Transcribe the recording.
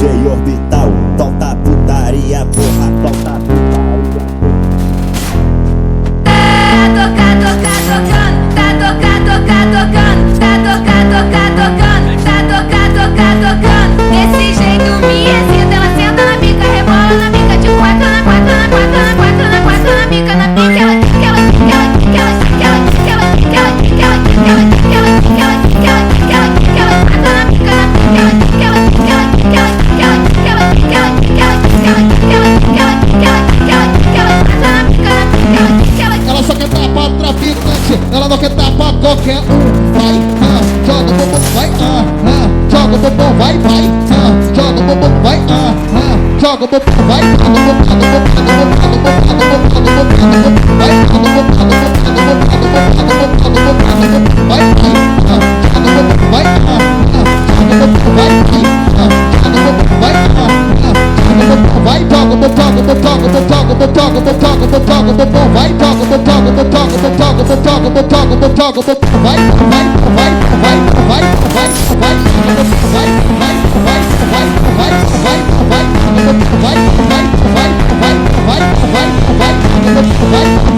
DJ Orbital, solta putaria, porra, solta putaria. Desse jeito me excita, ela senta na pica, rebola na pica, de quatro na quatro na quatro na quatro na quatro na pica, na pica, Ela só quer dar pra traficante, ela não quer dar pra qualquer um. Vai, joga o bumbum, vai, joga o bumbum, vai, joga o bumbum, vai, joga o bumbum, vai, vai,